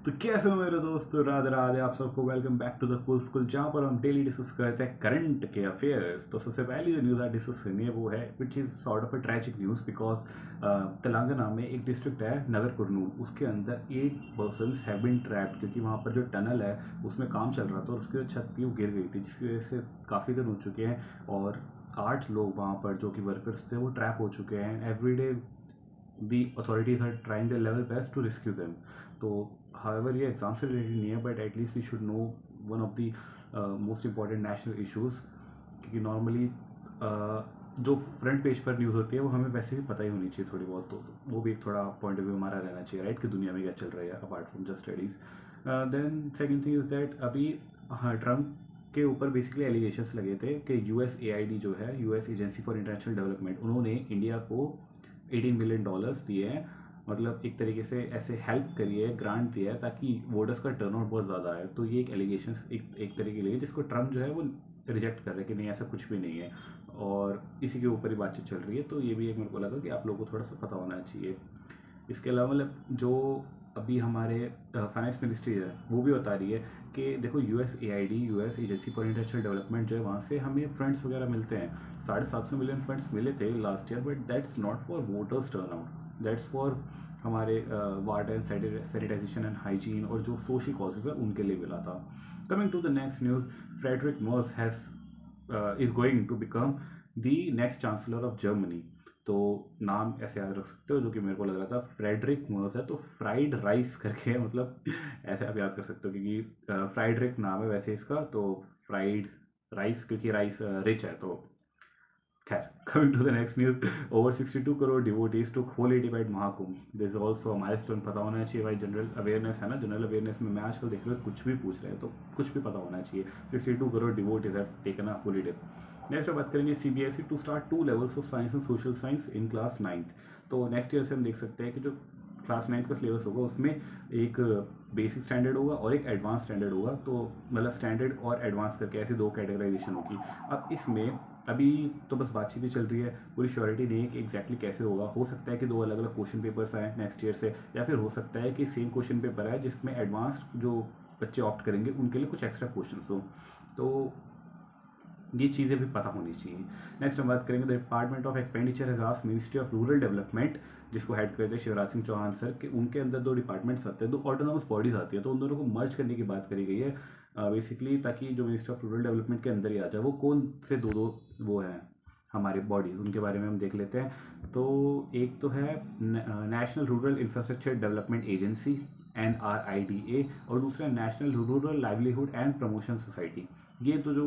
तो कैसे हो मेरे दोस्तों, राधे राधे। आप सबको welcome back to the cool school, जहाँ पर हम डेली डिस्कस करते हैं करंट के अफेयर्स। तो सबसे पहली जो न्यूज़ आज डिस्कस करनी है वो है which is sort of a tragic news, because Telangana में एक डिस्ट्रिक्ट है नगर कुरनूल, उसके अंदर 8 पर्सन हैव बीन ट्रैप्ड, क्योंकि वहाँ पर जो टनल है उसमें काम चल रहा था और उसकी जो छत थी वो गिर गई थी, जिसकी वजह से काफ़ी दिन हो चुके हैं और 8 लोग वहाँ पर जो कि वर्कर्स थे वो ट्रैप हो चुके हैं। Everyday the authorities are trying their level best to rescue them. तो however ये एग्जाम से रिलेटेड नहीं है, but at least we should know one of the most important national issues, क्योंकि नॉर्मली जो फ्रंट पेज पर न्यूज़ होती है वो हमें वैसे भी पता ही होनी चाहिए थोड़ी बहुत, तो वो भी एक थोड़ा पॉइंट ऑफ व्यू हमारा रहना चाहिए, राइट, कि दुनिया में क्या चल रहा है apart from just studies. Then second thing is that अभी ट्रम्प के ऊपर बेसिकली एलिगेशंस लगे थे कि USAID जो है, US agency for international development, उन्होंने इंडिया को $18 मिलियन दिए हैं, मतलब एक तरीके से ऐसे हेल्प करी है, ग्रांट दिया है ताकि वोटर्स का टर्नआउट बहुत ज़्यादा है। तो ये एक एलिगेशन एक तरीके लिए जिसको ट्रम्प जो है वो रिजेक्ट कर रहे हैं कि नहीं, ऐसा कुछ भी नहीं है, और इसी के ऊपर ही बातचीत चल रही है। तो ये भी एक मेरे को लगा कि आप लोगों को थोड़ा सा पता होना चाहिए। इसके अलावा मतलब जो अभी हमारे फाइनेंस मिनिस्ट्री है वो भी बता रही है कि देखो USAID, US agency for international development जो है, वहाँ से हमें फंड्स वगैरह मिलते हैं। 750 मिलियन फंड्स मिले थे last year, but that's not for voters turnout, that's for हमारे water and sanitization and hygiene और जो सोशल कॉजेज है उनके लिए मिला था। Coming to the next news, Friedrich Merz has is going to become the next chancellor of Germany. तो नाम ऐसे याद रख सकते हो, जो कि मेरे को लग रहा था फ्रेडरिक मर्स है, तो फ्राइड राइस करके है, मतलब ऐसे आप याद कर सकते हो, क्योंकि फ्राइडरिक नाम है वैसे इसका, तो फ्राइड राइस, क्योंकि राइस रिच है। तो खैर, coming to the next news, over 62 crore devotees to holy divide Mahakumbh. This is also a milestone. पता होना चाहिए भाई, जनरल अवेयरनेस है ना, जनरल अवेयरनेस में मैं आजकल देख रहा हूँ कुछ भी पूछ रहे हैं, तो कुछ भी पता होना चाहिए। 62 crore devotees have taken a holy dip. Next बात करेंगे CBSE to start 2 levels of science and social science in class 9th। तो नेक्स्ट ईयर से हम देख सकते हैं कि जो क्लास 9th का सिलेबस होगा उसमें एक बेसिक स्टैंडर्ड होगा और एक एडवांस स्टैंडर्ड होगा। तो मतलब स्टैंडर्ड और एडवांस करके ऐसे 2 कैटेगराइजेशन होगी। अब इसमें अभी तो बस बातचीत ही चल रही है, पूरी श्योरिटी नहीं है कि एग्जैक्टली कैसे होगा। हो सकता है कि 2 अलग अलग क्वेश्चन पेपर्स आए नेक्स्ट ईयर से, या फिर हो सकता है कि सेम क्वेश्चन पेपर आए जिसमें एडवांस्ड जो बच्चे ऑप्ट करेंगे उनके लिए कुछ एक्स्ट्रा क्वेश्चन हो। तो ये चीज़ें भी पता होनी चाहिए। नेक्स्ट हम बात करेंगे the department of expenditure has asked ministry of rural development, जिसको हेड करते हैं शिवराज सिंह चौहान सर, कि उनके अंदर 2 डिपार्टमेंट्स आते हैं, 2 ऑटोनॉमस बॉडीज आती है, तो उन दोनों को मर्ज करने की बात करी गई है बेसिकली, ताकि जो मिनिस्ट्री ऑफ रूरल डेवलपमेंट के अंदर ही आ जाए। वो कौन से दो वो हैं हमारे बॉडीज, उनके बारे में हम देख लेते हैं। तो एक तो है national rural infrastructure development agency NRIDA, और दूसरा national rural livelihood and promotion society. ये तो जो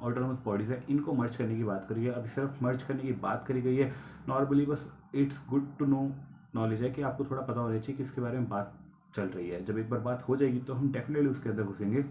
ऑटोनोमस बॉडीज़ है इनको मर्ज करने की बात करी है। अभी सिर्फ मर्ज करने की बात करी गई है, नॉर्मली बस it's good to know knowledge है कि आपको थोड़ा पता होना चाहिए कि इसके बारे में बात चल रही है। जब एक बार बात हो जाएगी तो हम डेफिनेटली उसके अंदर घुसेंगे।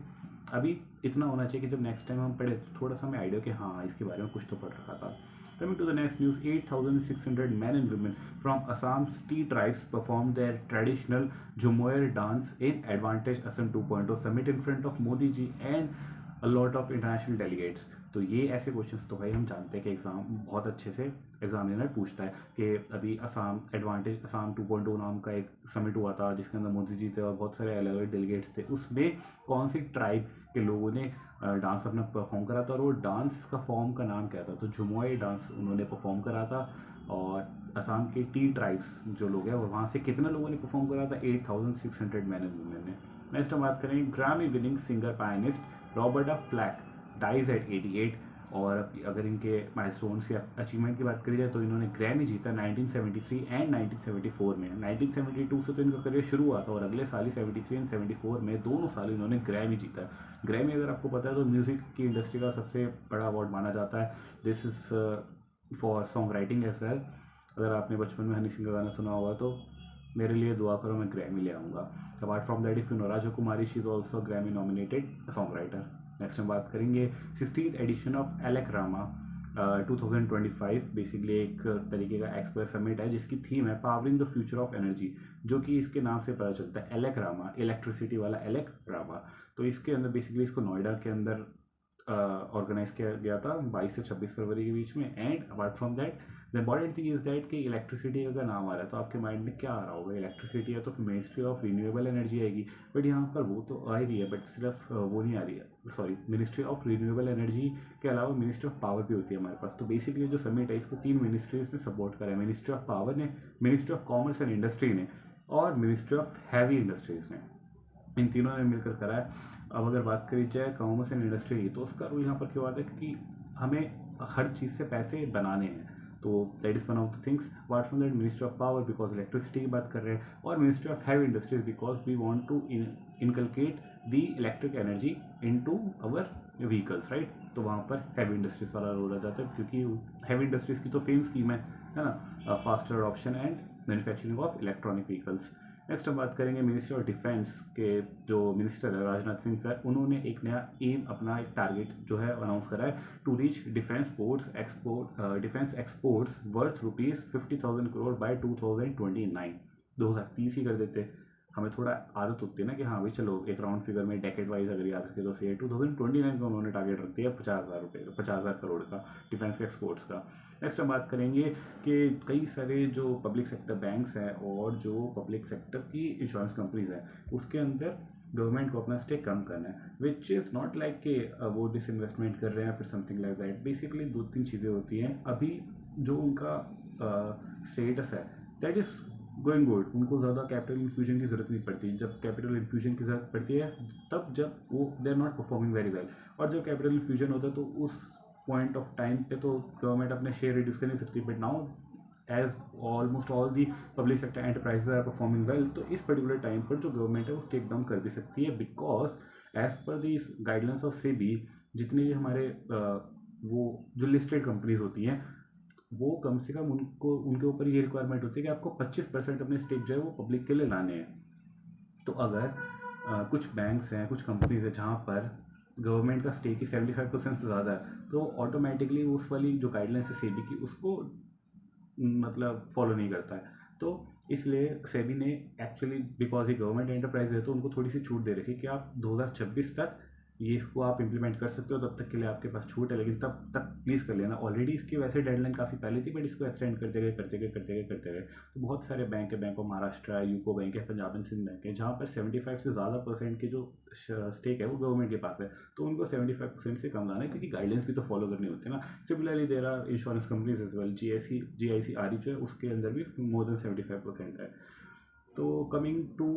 अभी इतना होना चाहिए कि जब नेक्स्ट टाइम हम पढ़े तो थोड़ा सा हमें आइडिया कि हाँ इसके बारे में कुछ तो पढ़ रखा था। Coming to the next news, 8,600 men and women from Assam's tea tribes performed their traditional Jhumoir dance in Advantage Assam 2.0 summit in front of Modi ji and a lot of international delegates। तो ये ऐसे questions तो भाई हम जानते हैं कि exam बहुत अच्छे से एग्जामिनर पूछता है कि अभी असम एडवांटेज असम 2.0 नाम का एक समिट हुआ था जिसके अंदर मोदी जी थे और बहुत सारे अलग अलग डेलीगेट्स थे, उसमें कौन सी ट्राइब के लोगों ने डांस अपना परफॉर्म करा था, और वो डांस का फॉर्म का नाम क्या था, तो झुमोई डांस उन्होंने परफॉर्म करा था। और असम के टी ट्राइब्स जो लोग हैं वहाँ से कितने लोगों ने परफॉर्म करा था, 8,600 मैन एंड वुमेन ने। नेक्स्ट हम बात करेंगे ग्रामी विनिंग सिंगर पायनिस्ट रॉबर्टा फ्लैक डाइज एट 88। और अगर इनके माइलस्टोन्स या अचीवमेंट की बात करी जाए तो इन्होंने ग्रैमी जीता 1973 एंड 1974 में। 1972 से तो इनका करियर शुरू हुआ था और अगले साल ही 73 एंड 74 में दोनों साल इन्होंने ग्रैमी जीता। ग्रैमी अगर आपको पता है तो म्यूज़िक की इंडस्ट्री का सबसे बड़ा अवार्ड माना जाता है। This is for song writing as well. अगर आपने बचपन में हनी सिंह का गाना सुना होगा तो मेरे लिए दुआ करो मैं ग्रैमी ले आऊँगा। Apart from that, if you know Raju Kumari, she is also Grammy nominated song writer. Next हम बात करेंगे 16th edition of Elecrama 2025, basically एक तरीके का एक्सपर्ट समिट है जिसकी थीम है powering the future of energy, जो कि इसके नाम से पता चलता है, एलेक रामा, इलेक्ट्रिसिटी वाला एलेक रामा। तो इसके अंदर बेसिकली इसको नोएडा के अंदर ऑर्गेनाइज किया गया था 22 से 26 फरवरी के बीच में। And apart from that the important thing is that कि इलेक्ट्रिसिटी अगर नाम आ रहा है तो आपके माइंड में क्या आ रहा होगा, इलेक्ट्रिसिटी है तो फिर मिनिस्ट्री ऑफ रिन्यूएबल एनर्जी आएगी, बट यहाँ पर वो तो आ ही रही है, बट सिर्फ वो नहीं आ रही है, sorry, ministry of renewable energy के अलावा मिनिस्ट्री ऑफ पावर भी होती है हमारे पास। तो बेसिकली जो समिट है इसको 3 मिनिस्ट्रीज ने सपोर्ट करा है, मिनिस्ट्री ऑफ पावर ने, ministry of commerce and industry ने और मिनिस्ट्री ऑफ हैवी इंडस्ट्रीज ने, इन तीनों ने मिलकर करा है। अब अगर बात करी जाए कॉमर्स एंड इंडस्ट्री की, तो उसका रूल यहाँ पर क्या आता है कि हमें हर चीज़ से पैसे बनाने हैं, तो that is one of the things. Apart from that ministry of power because electricity की बात कर रहे हैं, और ministry of heavy industries because we want to inculcate the electric energy into our vehicles, right. तो वहाँ पर हैवी इंडस्ट्रीज वाला रोल आ जाता है, क्योंकि हैवी इंडस्ट्रीज की तो फेम स्कीम है ना, faster option and manufacturing of electronic vehicles. Next हम बात करेंगे मिनिस्टर ऑफ डिफेंस के जो मिनिस्टर है राजनाथ सिंह सर, उन्होंने एक नया एम, अपना एक टारगेट जो है अनाउंस करा है, to reach defence exports worth ₹50,000 crore by 2029। 2030 ही कर देते, हमें थोड़ा आदत होती है ना कि हाँ भाई चलो एक राउंड फिगर में डेकेड वाइज अगर याद रखे तो सही। 2029 का उन्होंने टारगेट रख दिया 50,000 करोड़ का डिफेंस के एक्सपोर्ट्स का। नेक्स्ट हम बात करेंगे कि कई सारे जो पब्लिक सेक्टर बैंक्स हैं और जो पब्लिक सेक्टर की इंश्योरेंस कंपनीज हैं, उसके अंदर गवर्नमेंट को अपना स्टेक कम करना है, विच इज़ नॉट लाइक कि वो डिसइन्वेस्टमेंट कर रहे हैं फिर समथिंग लाइक दैट। बेसिकली 2-3 चीज़ें होती हैं। अभी जो उनका स्टेटस है दैट इज़ गोइंग गुड, उनको ज़्यादा कैपिटल इन्फ्यूजन की ज़रूरत नहीं पड़ती। जब कैपिटल इन्फ्यूजन की ज़रूरत पड़ती है तब जब वो they are not performing very well, और जब कैपिटल इन्फ्यूजन होता है तो उस पॉइंट ऑफ टाइम पे तो गवर्नमेंट अपने शेयर रिड्यूस कर नहीं सकती। But now as almost all the public sector enterprises are performing well, तो इस पर्टिकुलर टाइम पर जो गवर्नमेंट है वो स्टेक डाउन कर भी सकती है, because as per the guidelines of SEBI जितने भी हमारे वो जो लिस्टेड कंपनीज होती हैं वो कम से कम उनको उनके ऊपर ये रिक्वायरमेंट होती है कि आपको 25% अपने स्टेक जो है वो पब्लिक के लिए लाने हैं। तो अगर कुछ बैंक्स हैं, कुछ कंपनीज हैं जहाँ पर गवर्नमेंट का स्टेक ही 75% से ज़्यादा है, तो ऑटोमेटिकली उस वाली जो गाइडलाइंस है सेबी की उसको मतलब फॉलो नहीं करता है। तो इसलिए सेबी ने एक्चुअली बिकॉज ये गवर्नमेंट एंटरप्राइज है तो उनको थोड़ी सी छूट दे रखी है कि आप 2026 तक ये इसको आप इम्प्लीमेंट कर सकते हो, तब तक के लिए आपके पास छूट है, लेकिन तब तक प्लीज़ कर लेना। ऑलरेडी इसकी वैसे डेडलाइन काफ़ी पहले थी, बट इसको एक्सटेंड करते गए। तो बहुत सारे बैंक है, bank of Maharashtra, UCO bank है, पंजाब एंड सिंध बैंक है, जहाँ पर 75 से ज़्यादा % के जो स्टेक है वो गवर्नमेंट के पास है, तो उनको 75% से कम लाना है, क्योंकि गाइडेंस भी तो फॉलो करनी होती है ना। Similarly there are insurance companies as well, GIC जो है उसके अंदर भी मोर देन 75% है। तो coming to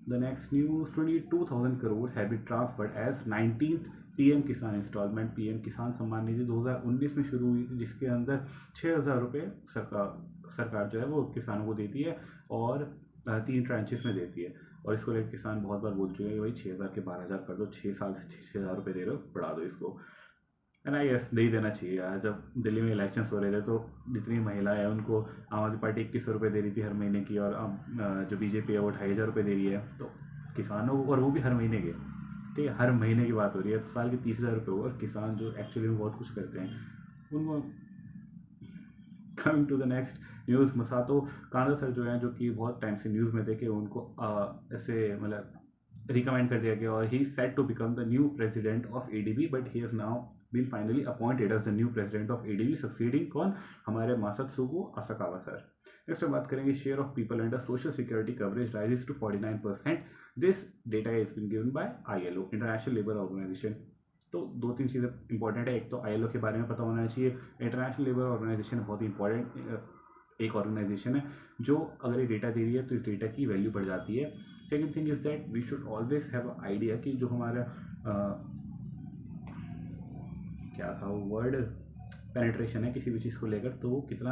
the next news, 22,000 crore have been transferred as 19th PM Kisan instalment. PM Kisan Samman Nidhi 2019 में शुरू हुई थी, जिसके अंदर 6,000 रुपये सरकार जो है वो किसानों को देती है और 3 ट्रांचेस में देती है। और इसको लेकर किसान बहुत बार बोल चुके हैं कि भाई 6,000 के 12,000 कर दो, 6 साल से 6,000 रुपये दे रहे हो, बढ़ा दो इसको। एंड आई गेस दे ही देना चाहिए यार। जब दिल्ली में इलेक्शंस हो रहे थे तो जितनी महिलाएं हैं उनको आम आदमी पार्टी 2100 रुपये दे रही थी हर महीने की, और जो बीजेपी है वो 2,500 रुपये दे रही है। तो किसानों को, और वो भी हर महीने के, ठीक है, हर महीने की बात हो रही है, तो साल के 30,000 रुपये हो। और किसान जो एक्चुअली में बहुत कुछ करते हैं उनको। Coming to the next news, Masato Kanda sir जो हैं, जो कि बहुत टाइम से न्यूज़ में थे कि उनको ऐसे मतलब रिकमेंड कर दिया गया, और he set to become the new president of ADB, but he has now been finally appointed as the new president of ADB, succeeding कौन, हमारे मासात्सुगो असाकावा सर। नेक्स्ट हम बात करेंगे share of people under social security coverage rises to 49%। This data is been given by ILO, international labour organisation. तो 2-3 चीज़ें important है। एक तो ILO के बारे में पता होना चाहिए। इंटरनेशनल लेबर ऑर्गेनाइजेशन बहुत इंपॉर्टेंट एक ऑर्गेनाइजेशन है जो अगर ये डेटा दे रही है तो इस डेटा की वैल्यू बढ़ जाती है। Second thing is that we should always have idea कि जो हमारा क्या था वो वर्ड, पेनिट्रेशन है किसी भी चीज़ को लेकर, तो वो कितना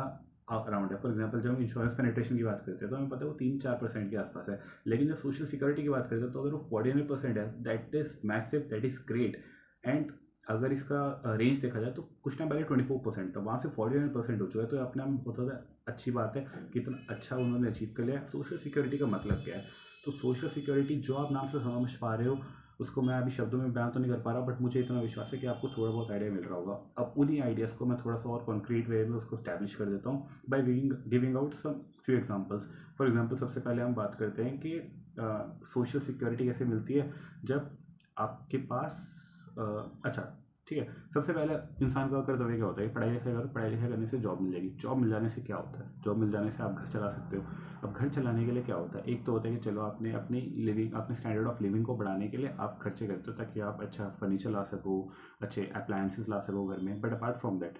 अराउंड है। फॉर एग्जांपल जब हम इंश्योरेंस पेनिट्रेशन की बात करते हैं तो हमें पता है वो 3-4% के आसपास है, लेकिन जब सोशल सिक्योरिटी की बात करते हैं तो अगर वो 49% है, that is massive, that is great. And अगर इसका रेंज देखा जाए तो कुछ टाइम पहले 24% था, वहाँ से 49% हो चुका है, तो अपने आप में बहुत ज़्यादा अच्छी बात है कि इतना अच्छा उन्होंने अचीव कर लिया। सोशल सिक्योरिटी का मतलब क्या है? तो सोशल सिक्योरिटी जो आप नाम से समझ पा रहे हो उसको मैं अभी शब्दों में बयान तो नहीं कर पा रहा, बट मुझे इतना विश्वास है कि आपको थोड़ा बहुत आइडिया मिल रहा होगा। अब उन्हीं आइडियाज़ को मैं थोड़ा सा और कॉन्क्रीट वे में उसको स्टैब्लिश कर देता हूँ by giving out some few examples. For example सबसे पहले हम बात करते हैं कि सोशल सिक्योरिटी कैसे मिलती है। जब आपके पास अच्छा ठीक है। सबसे पहले इंसान का कर्तव्य क्या होता है, पढ़ाई लिखाई करो, पढ़ाई लिखाई करने से जॉब मिल जाएगी। जॉब मिल जाने से क्या होता है, जॉब मिल जाने से आप घर चला सकते हो। अब घर चलाने के लिए क्या होता है, एक तो होता है कि चलो आपने अपनी लिविंग, अपने स्टैंडर्ड ऑफ लिविंग को बढ़ाने के लिए आप खर्चे करते हो ताकि आप अच्छा फर्नीचर ला सको, अच्छे अप्लायंसेस ला सको घर में। But apart from that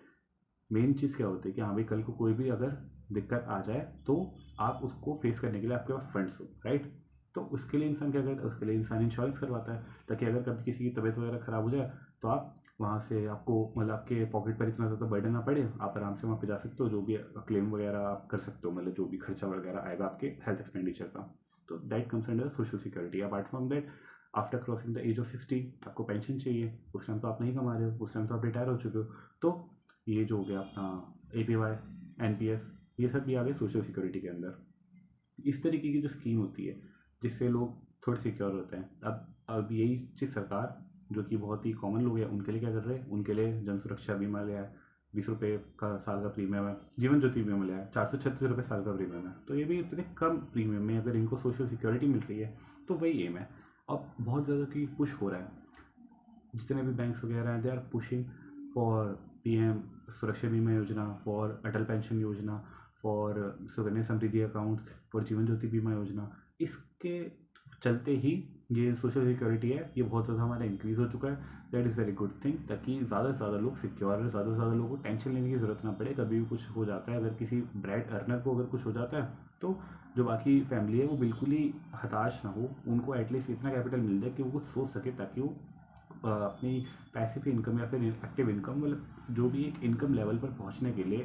main चीज़ क्या होती है कि हाँ भाई कल को कोई भी अगर दिक्कत आ जाए तो आप उसको फेस करने के लिए आपके पास फंड्स हो, राइट। तो उसके लिए इंसान क्या करता है, उसके लिए इंसान इंश्योरेंस करवाता है ताकि अगर कभी किसी की तबीयत वगैरह ख़राब हो जाए तो आप वहाँ से, आपको मतलब आपके पॉकेट पर इतना ज़्यादा बर्डन ना पड़े, आप आराम से वहाँ पे जा सकते हो, जो भी क्लेम वगैरह आप कर सकते हो, मतलब जो भी खर्चा वगैरह आएगा आपके हेल्थ एक्सपेंडिचर का। तो that comes under social security. Apart from that after crossing the age of 60 आपको पेंशन चाहिए। उस टाइम तो आप नहीं कमा रहे हो, उस टाइम तो आप रिटायर हो चुके हो। तो ये जो हो गया अपना APY, NPS, ये सब भी आ गए सोशल सिक्योरिटी के अंदर। इस तरीके की जो स्कीम होती है जिससे लोग थोड़े सिक्योर होते हैं। अब यही चीज़ सरकार, जो कि बहुत ही कॉमन लोग हैं, उनके लिए क्या कर रहे हैं, उनके लिए जन सुरक्षा बीमा लिया है। 20 रुपये का साल का प्रीमियम है। जीवन ज्योति बीमा लिया है, 436 रुपये साल का प्रीमियम है। तो ये भी इतने कम प्रीमियम में अगर इनको सोशल सिक्योरिटी मिल रही है तो वही एम है। अब बहुत ज़्यादा की पुश हो रहा है, जितने भी बैंक्स वगैरह हैं they are pushing for PM Suraksha Bima Yojana, for Atal pension Yojana, for Sukanya Samriddhi account, for Jeevan Jyoti बीमा योजना। इसके चलते ही ये सोशल सिक्योरिटी है, ये बहुत ज़्यादा हमारा इंक्रीज़ हो चुका है। That is very good thing, ताकि ज़्यादा से ज़्यादा लोग सिक्योर रहे, ज़्यादा से ज़्यादा लोगों को टेंशन लेने की ज़रूरत ना पड़े। कभी भी कुछ हो जाता है, अगर किसी ब्राइट अर्नर को अगर कुछ हो जाता है तो जो बाकी फैमिली है वो बिल्कुल ही हताश ना हो, उनको एटलीस्ट इतना कैपिटल मिल जाए कि वो कुछ सोच सके, ताकि वो अपनी पैसिव इनकम या फिर एक्टिव इनकम, मतलब जो भी एक इनकम लेवल पर पहुंचने के लिए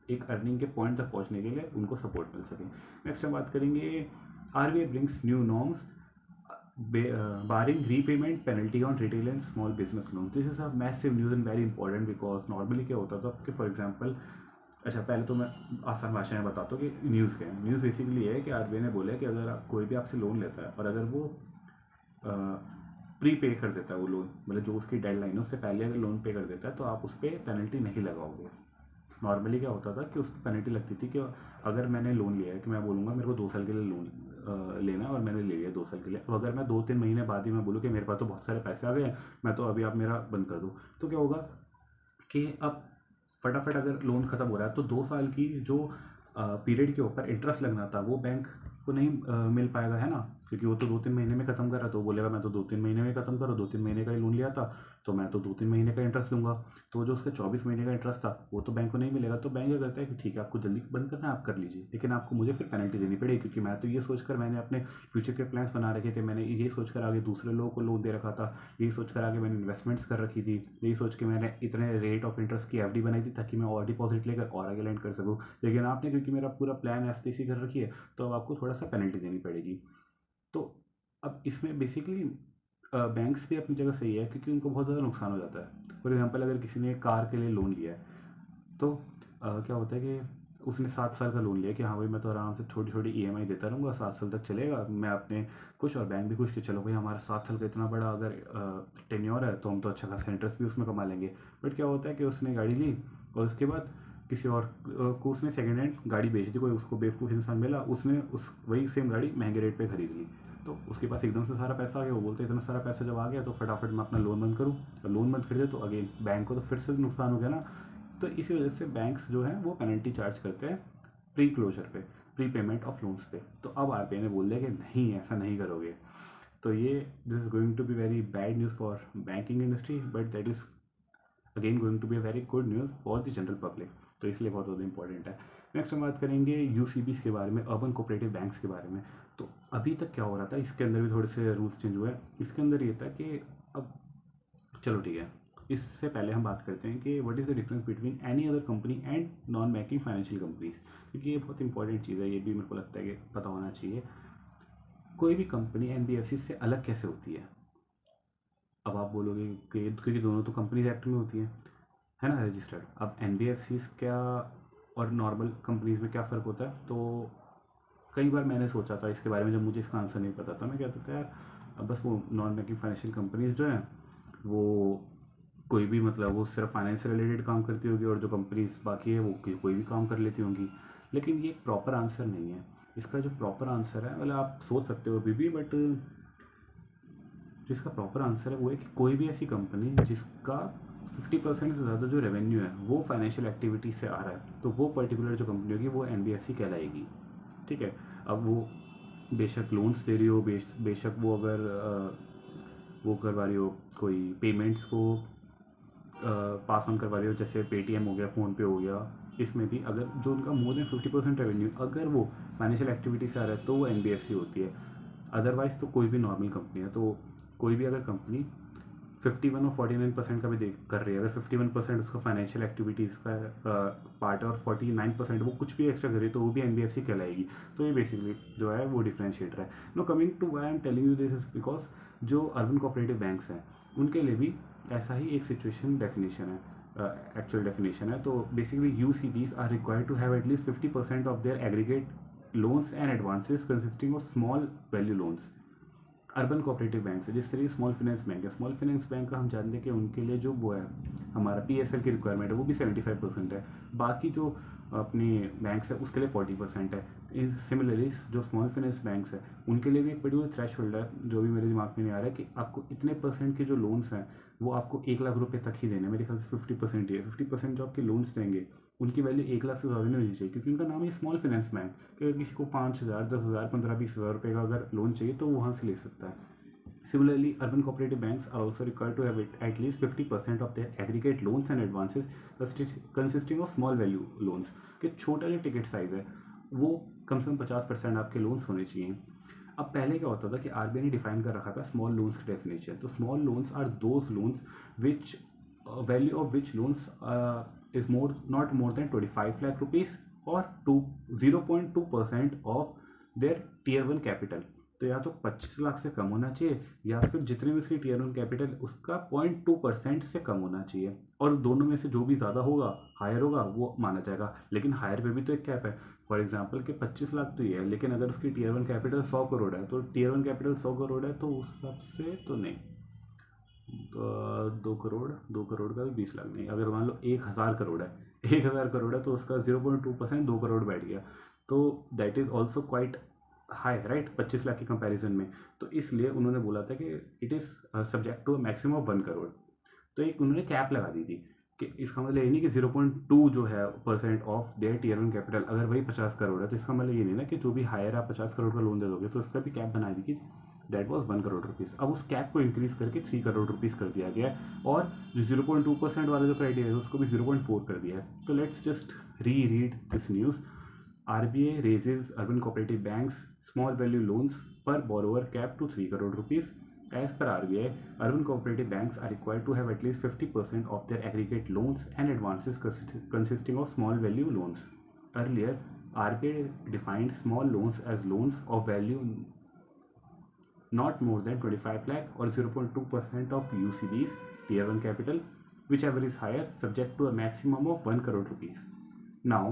एक अर्निंग के पॉइंट तक पहुंचने के लिए उनको सपोर्ट मिल सके। नेक्स्ट हम बात करेंगे RBI brings new norms barring repayment penalty on retail and small business loans. This is a massive news and very important because normally क्या होता था कि फॉर एग्जांपल, अच्छा पहले तो मैं आसान भाषा में बताता हूँ कि न्यूज़ क्या है। न्यूज़ बेसिकली ये है कि RBI ने बोला है कि अगर कोई भी आपसे लोन लेता है और अगर वो प्री पे कर देता है वो लोन, मतलब जो उसकी डेडलाइन है उससे पहले अगर लोन पे कर देता है तो आप उस पर पेनल्टी नहीं लगाओगे। नॉर्मली क्या होता था कि उसकी पेनल्टी लगती थी कि अगर मैंने लोन लिया है, कि मैं बोलूँगा मेरे को 2 साल के लिए लोन लेना है और मैंने ले लिया 2 साल के लिए, अब अगर मैं 2-3 महीने बाद ही मैं बोलूँ कि मेरे पास तो बहुत सारे पैसे आ गए हैं, मैं तो अभी आप मेरा बंद कर दो, तो क्या होगा कि अब फटाफट अगर लोन ख़त्म हो रहा है तो 2 साल की जो पीरियड के ऊपर इंटरेस्ट लगना था वो बैंक को नहीं मिल पाएगा, है ना। क्योंकि वो तो 2-3 महीने में ख़त्म कर रहा, तो बोलेगा मैं तो 2-3 महीने में ख़त्म करो, 2-3 महीने का ही लोन लिया था तो मैं तो 2-3 महीने का इंटरेस्ट दूंगा। तो जो उसका 24 महीने का इंटरेस्ट था वो तो बैंक को नहीं मिलेगा। तो बैंक क्या करता है कि ठीक है आपको जल्दी बंद करना है आप कर लीजिए, लेकिन आपको मुझे फिर पेनल्टी देनी पड़ेगी, क्योंकि मैं तो ये सोचकर मैंने अपने फ्यूचर के प्लान्स बना रखे थे, मैंने ये सोचकर आगे दूसरे लोगों को लोन दे रखा था, यही सोचकर आगे मैंने इन्वेस्टमेंट्स कर रखी थी, यही सोच के मैंने इतने रेट ऑफ इंटरेस्ट की FD बनाई थी ताकि मैं और डिपॉजिट लेकर और आगे लैंड कर सकूँ। लेकिन आपने, क्योंकि मेरा पूरा प्लान ऐसी कर रखी है, तो अब आपको थोड़ा सा पेनल्टी देनी पड़ेगी। तो अब इसमें बेसिकली बैंक्स भी अपनी जगह सही है, क्योंकि उनको बहुत ज़्यादा नुकसान हो जाता है। फॉर एग्जांपल अगर किसी ने कार के लिए लोन लिया है तो क्या होता है कि उसने 7 साल का लोन लिया कि हाँ भाई मैं तो आराम से छोटी छोटी EMI देता रहूँगा, 7 साल तक चलेगा, मैं अपने खुश और बैंक भी खुश कि चलो भाई हमारा 7 साल का इतना बड़ा अगर टेन्योर है तो हम तो अच्छा खासा इंटरेस्ट भी उसमें कमा लेंगे। बट क्या होता है कि उसने गाड़ी ली और उसके बाद किसी और को उसने सेकेंड हैंड गाड़ी बेच दी, कोई उसको बेवकूफ़ इंसान मिला, उसने उस वही सेम गाड़ी महंगे रेट पे खरीद ली, तो उसके पास एकदम से सारा पैसा आ गया। वो बोलते इतना सारा पैसा जब आ गया तो फटाफट मैं अपना लोन बंद करूँ, और लोन बंद कर दे तो अगेन बैंक को तो फिर से नुकसान हो गया ना। तो इसी वजह से बैंक्स जो हैं वो पेनल्टी चार्ज करते हैं प्री क्लोजर पे, प्री पेमेंट ऑफ लोन्स पे। तो अब RBI ने बोल दिया कि नहीं ऐसा नहीं करोगे। तो ये this is going to be very bad news for banking industry, but that is again going to be a very good news for the general public. तो इसलिए बहुत ज़्यादा इंपॉर्टेंट है। नेक्स्ट हम बात करेंगे UCBs के बारे में, अर्बन कोऑपरेटिव बैंक्स के बारे में। तो अभी तक क्या हो रहा था, इसके अंदर भी थोड़े से रूल्स चेंज हुए हैं। इसके अंदर ये था कि अब चलो ठीक है, इससे पहले हम बात करते हैं कि what is the difference between any other company and non banking financial companies, क्योंकि ये बहुत इंपॉर्टेंट चीज़ है, ये भी मेरे को लगता है कि पता होना चाहिए। कोई भी कंपनी NBFC से अलग कैसे होती है। अब आप बोलोगे कि क्योंकि दोनों तो कंपनीज एक्ट में होती हैं, है ना, रजिस्टर्ड। अब NBFCs क्या और नॉर्मल कंपनीज में क्या फ़र्क होता है, तो कई बार मैंने सोचा था इसके बारे में, जब मुझे इसका आंसर नहीं पता था मैं कहता था यार अब बस वो नॉन बैंकिंग फाइनेंशियल कंपनीज जो हैं वो कोई भी, मतलब वो सिर्फ फाइनेंस से रिलेटेड काम करती होगी, और जो कंपनीज बाकी है वो कोई भी काम कर लेती होंगी। लेकिन ये एक प्रॉपर आंसर नहीं है। इसका जो प्रॉपर आंसर है, मतलब आप सोच सकते हो अभी भी, बट जिसका प्रॉपर आंसर है वो है कि कोई भी ऐसी कंपनी जिसका 50% से ज़्यादा जो रेवेन्यू है वो फाइनेंशियल एक्टिविटी से आ रहा है, तो वो पर्टिकुलर जो कंपनी होगी वो एनबीएफसी कहलाएगी। ठीक है। अब वो बेशक लोन्स दे रही हो, बेशक वो अगर वो करवा रही हो कोई पेमेंट्स को पास ऑन करवा रही हो, जैसे पेटीएम हो गया, फ़ोनपे हो गया, इसमें भी अगर जो उनका मोर देन 50% रेवेन्यू अगर वो फाइनेंशियल एक्टिविटी से आ रहा है तो वो एनबीएफसी होती है। अदरवाइज़ तो कोई भी नॉर्मल कंपनी है, तो कोई भी अगर कंपनी 51 और 49% का भी देख कर रही है, अगर 51% उसका फाइनेंशियल एक्टिविटीज़ का पार्ट और 49% वो कुछ भी एक्स्ट्रा करे तो वो भी एनबीएफसी कहलाएगी। तो ये बेसिकली जो है वो डिफरेंशिएटर है। No coming to why I am telling you this is because जो अर्बन कोऑपरेटिव बैंक्स हैं उनके लिए भी ऐसा ही एक सिचुएशन डेफिनेशन है, एक्चुअल डेफिनेशन है। तो basically UCBs are required to have at least 50% of their aggregate loans and advances consisting of small value loans. Urban cooperative bank है, जिस तरीके स्मॉल फाइनेंस बैंक है, स्मॉल फाइनेंस बैंक का हम जानते हैं कि उनके लिए जो वो है हमारा पीएसएल की रिक्वायरमेंट है वो भी 75% है। बाकी जो अपने बैंक्स है उसके लिए 40% है। सिमिलरली जो स्मॉल फाइनेंस बैंक्स है उनके लिए भी एक पर्टिकुलर थ्रेश होल्ड है, जो भी मेरे दिमाग में नहीं आ रहा है कि आपको इतने परसेंट के जो लोन्स हैं वो आपको 1 लाख रुपए तक ही देने, मेरे ख्याल से 50% ही है। 50% जो आपके लोन्स देंगे उनकी वैल्यू 1 लाख से ज़्यादा नहीं होनी चाहिए, क्योंकि उनका नाम है स्मॉल फाइनेंस बैंक। कि अगर किसी को 5,000, 10,000, 15-20 हज़ार रुपये का अगर लोन चाहिए तो वो वहाँ से ले सकता है। Similarly, urban cooperative banks are also required to have at least 50% of their aggregate loans and advances consisting of small value loans। कि छोटा जो टिकट साइज है वो कम से कम 50% आपके लोन्स होने चाहिए। अब पहले क्या होता था कि आरबीआई ने डिफाइन कर रखा था स्मॉल लोन्स की डेफिनेशन। तो small loans are those loans which value of which loans is not more than 25 lakh rupees और 0.2% ऑफ देयर टीयर 1 कैपिटल। तो या तो 25 लाख से कम होना चाहिए या फिर जितने भी उसकी टीयर 1 कैपिटल उसका 0.2% से कम होना चाहिए, और दोनों में से जो भी ज़्यादा होगा, हायर होगा, वो माना जाएगा। लेकिन हायर पे भी तो एक कैप है। फॉर एग्जांपल कि 25 लाख तो ये है, लेकिन अगर उसकी टीयर 1 कैपिटल 100 करोड़ है तो टीयर 1 कैपिटल 100 करोड़ है तो उस हिसाब से तो नहीं, तो 2 करोड़ का भी 20 लाख नहीं। अगर मान लो 1,000 करोड़ है, 1,000 करोड़ है तो उसका 0.2% 2 करोड़ बैठ गया, तो that is also quite high, right, 25 lakh के कंपैरिजन में। तो इसलिए उन्होंने बोला था कि it is subject to maximum of 1 crore. तो एक उन्होंने कैप लगा दी थी कि इसका मतलब ये नहीं कि 0.2 जो है percent of their tier 1 capital अगर वही 50 करोड़ है तो इसका मतलब ये नहीं ना कि जो भी हायर आप 50 करोड़ का लोन दे दोगे तो उसका भी कैप बना दी कि दैट वाज 1 करोड़ रुपीज़। अब उस कैप को इंक्रीज करके 3 करोड़ रुपीज़ कर दिया गया है, और जो 0.2% वाला जो क्राइटेरिया है उसको भी 0.4 कर दिया है। तो लेट्स जस्ट री read this news. RBI raises urban cooperative banks small value loans per borrower cap to 3 crore rupees. As per RBI, urban cooperative banks are required to have at least 50% of their aggregate loans and advances consisting of small value loans. Earlier, RBI defined small loans as loans of value not more than 25 lakh or 0.2% of UCB's Tier 1 capital, whichever is higher, subject to a maximum of 1 crore rupees. Now,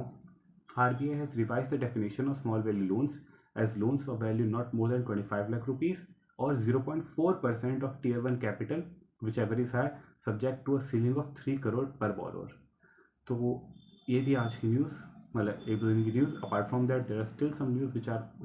RBI has revised the definition of small value loans as loans of value not more than 25 lakh rupees or 0.4% of Tier 1 capital, whichever is high, subject to a ceiling of 3 crore per borrower. तो ये थी आज की news, मतलब एक दो दिन की news. Apart from that there are still some news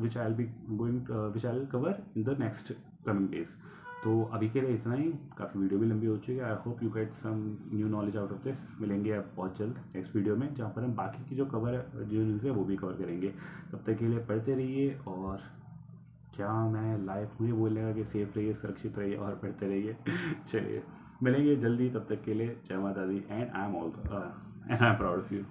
which I will cover in the next coming days. तो अभी के लिए इतना ही, काफ़ी वीडियो भी लंबी हो चुकी है। I hope you get some new knowledge out of this. मिलेंगे अब बहुत जल्द नेक्स्ट वीडियो में, जहाँ पर हम बाकी की जो न्यूज़ है वो भी कवर करेंगे। तब तक के लिए पढ़ते रहिए, और क्या मैं लाइफ में बोलेगा कि सेफ रहिए, सुरक्षित रहिए और पढ़ते रहिए। चलिए मिलेंगे जल्दी, तब तक के लिए जय माता दी, and I am proud of you.